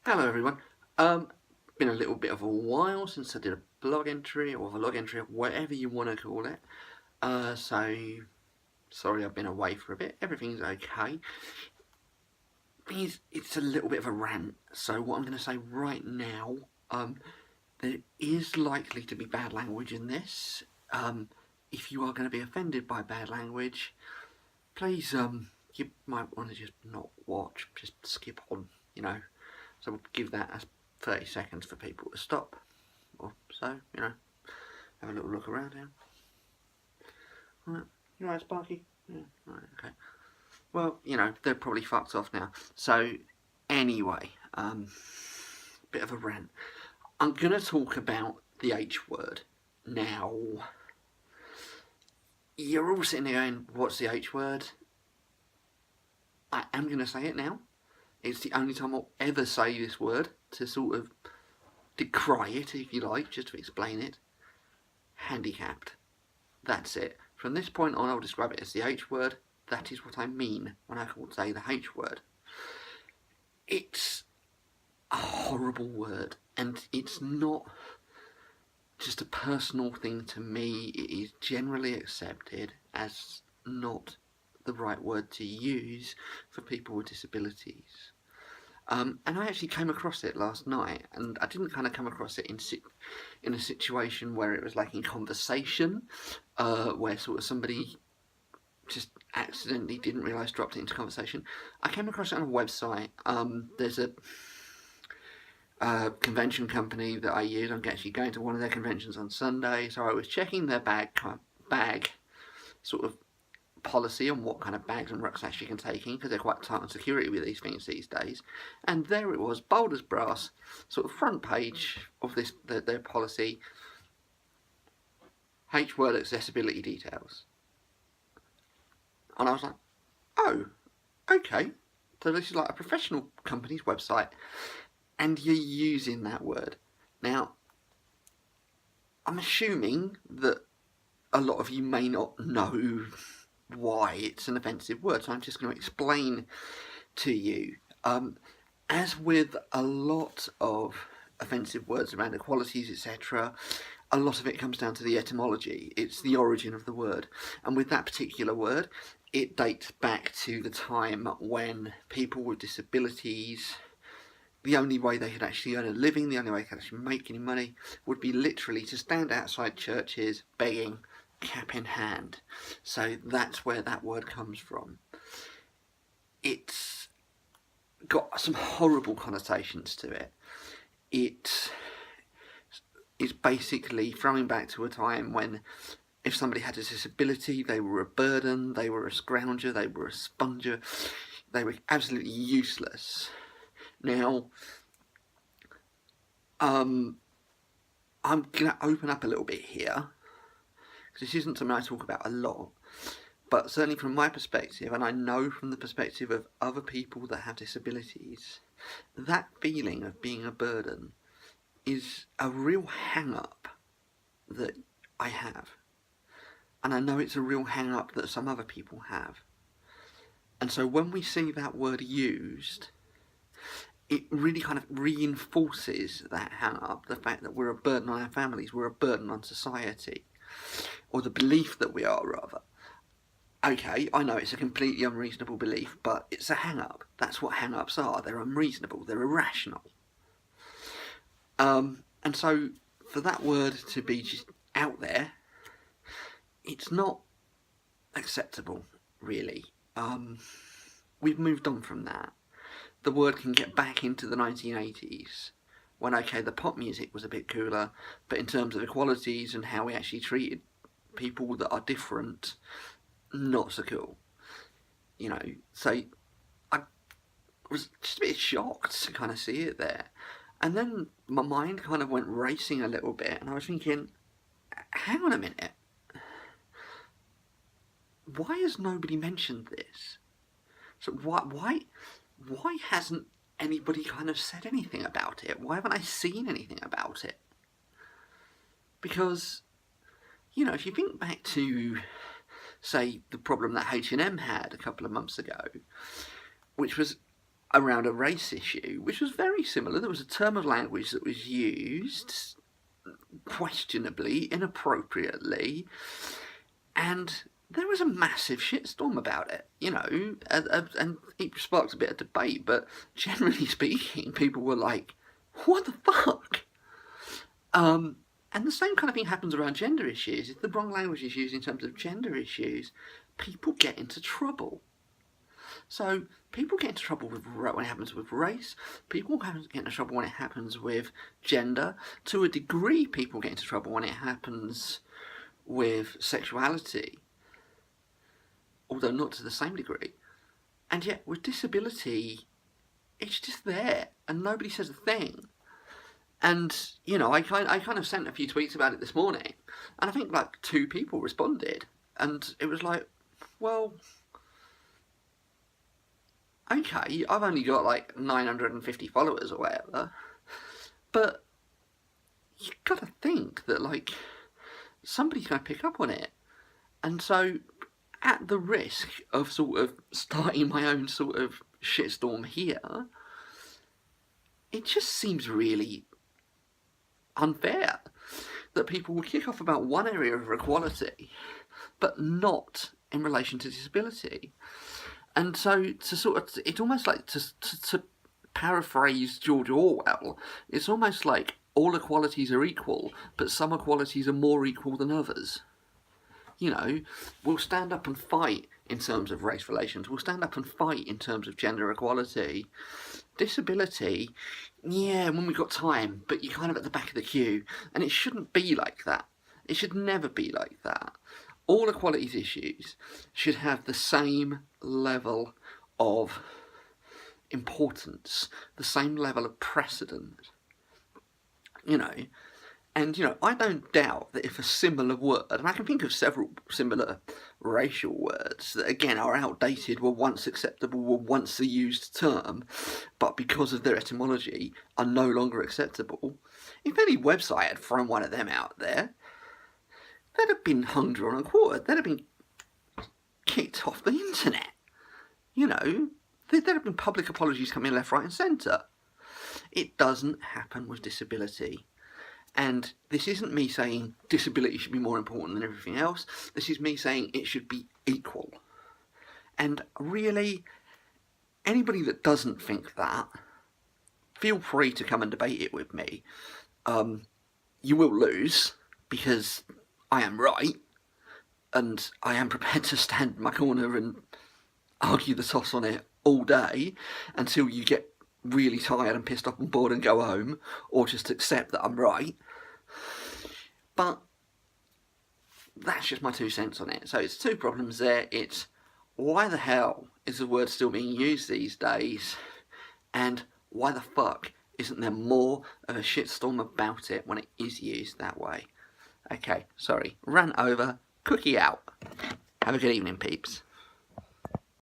Hello everyone. Been a little bit of a while since I did a blog entry or vlog entry, or whatever you want to call it. So sorry I've been away for a bit. Everything's okay. It's a little bit of a rant. So what I'm going to say right now, there is likely to be bad language in this. If you are going to be offended by bad language, please you might want to just not watch, just skip on. So we'll give that as 30 seconds for people to stop, or so, have a little look around here. Right, you alright, Sparky? Yeah, right, okay. Well, they're probably fucked off now. So, anyway, bit of a rant. I'm going to talk about the H word. Now, you're all sitting there going, what's the H word? I am going to say it now. It's the only time I'll ever say this word to sort of decry it, if you like, just to explain it. Handicapped. That's it. From this point on, I'll describe it as the H word. That is what I mean when I say the H word. It's a horrible word, and it's not just a personal thing to me. It is generally accepted as not the right word to use for people with disabilities. And I actually came across it last night, and I didn't kind of come across it in a situation where it was like in conversation, where sort of somebody just accidentally didn't realise dropped it into conversation. I came across it on a website. There's a convention company that I use. I'm actually going to one of their conventions on Sunday, so I was checking their bag sort of policy on what kind of bags and rucksacks you can take in, because they're quite tight on security with these things these days. And there it was, bold as brass, sort of front page of this their policy. H word accessibility details. And I was like, oh, okay. So this is like a professional company's website, and you're using that word. Now, I'm assuming that a lot of you may not know why it's an offensive word, so I'm just going to explain to you. As with a lot of offensive words around equalities, etc., a lot of it comes down to the etymology. It's the origin of the word. And with that particular word, it dates back to the time when people with disabilities, the only way they could actually earn a living, the only way they could actually make any money, would be literally to stand outside churches begging, cap in hand. So that's where that word comes from. It's got some horrible connotations to it. It's basically throwing back to a time when if somebody had a disability, they were a burden, they were a scrounger, they were a sponger, they were absolutely useless. Now, I'm going to open up a little bit here, because this isn't something I talk about a lot, but certainly from my perspective, and I know from the perspective of other people that have disabilities, that feeling of being a burden is a real hang-up that I have. And I know it's a real hang-up that some other people have. And so when we see that word used, it really kind of reinforces that hang-up, the fact that we're a burden on our families, we're a burden on society, or the belief that we are, rather. Okay, I know it's a completely unreasonable belief, but it's a hang-up. That's what hang-ups are. They're unreasonable, they're irrational. And so for that word to be just out there, it's not acceptable, really. We've moved on from that. The word can get back into the 1980s, when, okay, the pop music was a bit cooler, but in terms of equalities and how we actually treated people that are different, not so cool. So I was just a bit shocked to kind of see it there. And then my mind kind of went racing a little bit, and I was thinking, hang on a minute. Why has nobody mentioned this? So why hasn't anybody kind of said anything about it? Why haven't I seen anything about it? Because, if you think back to, say, the problem that H&M had a couple of months ago, which was around a race issue, which was very similar. There was a term of language that was used questionably, inappropriately, and there was a massive shitstorm about it, you know, and it sparked a bit of debate, but generally speaking, people were like, what the fuck? And the same kind of thing happens around gender issues. If the wrong language is used in terms of gender issues, people get into trouble. So people get into trouble when it happens with race. People get into trouble when it happens with gender. To a degree, people get into trouble when it happens with sexuality, although not to the same degree. And yet, with disability, it's just there, and nobody says a thing. And, you know, I kind of sent a few tweets about it this morning, and I think like 2 people responded, and it was like, well, okay, I've only got like 950 followers or whatever, but you gotta think that like somebody's gonna pick up on it. And so, at the risk of sort of starting my own sort of shitstorm here, it just seems really unfair that people will kick off about one area of equality, but not in relation to disability. And so, to sort of, it's almost like, to paraphrase George Orwell, it's almost like all equalities are equal, but some equalities are more equal than others. You know, we'll stand up and fight in terms of race relations, we'll stand up and fight in terms of gender equality. Disability, yeah, when we've got time, but you're kind of at the back of the queue, and it shouldn't be like that. It should never be like that. All equalities issues should have the same level of importance, the same level of precedent, you know. And, you know, I don't doubt that if a similar word, and I can think of several similar racial words that, again, are outdated, were once acceptable, were once a used term, but because of their etymology are no longer acceptable. If any website had thrown one of them out there, they'd have been hung, drawn and quartered. They'd have been kicked off the internet. You know, there'd have been public apologies coming left, right and centre. It doesn't happen with disability. And this isn't me saying disability should be more important than everything else. This is me saying it should be equal. And really, anybody that doesn't think that, feel free to come and debate it with me. You will lose, because I am right, and I am prepared to stand in my corner and argue the toss on it all day until you get really tired and pissed off and bored and go home, or just accept that I'm right. But that's just my 2 cents on it. So it's 2 problems there. It's why the hell is the word still being used these days, and why the fuck isn't there more of a shitstorm about it when it is used that way? Okay, sorry, rant over, cookie out. Have a good evening, peeps.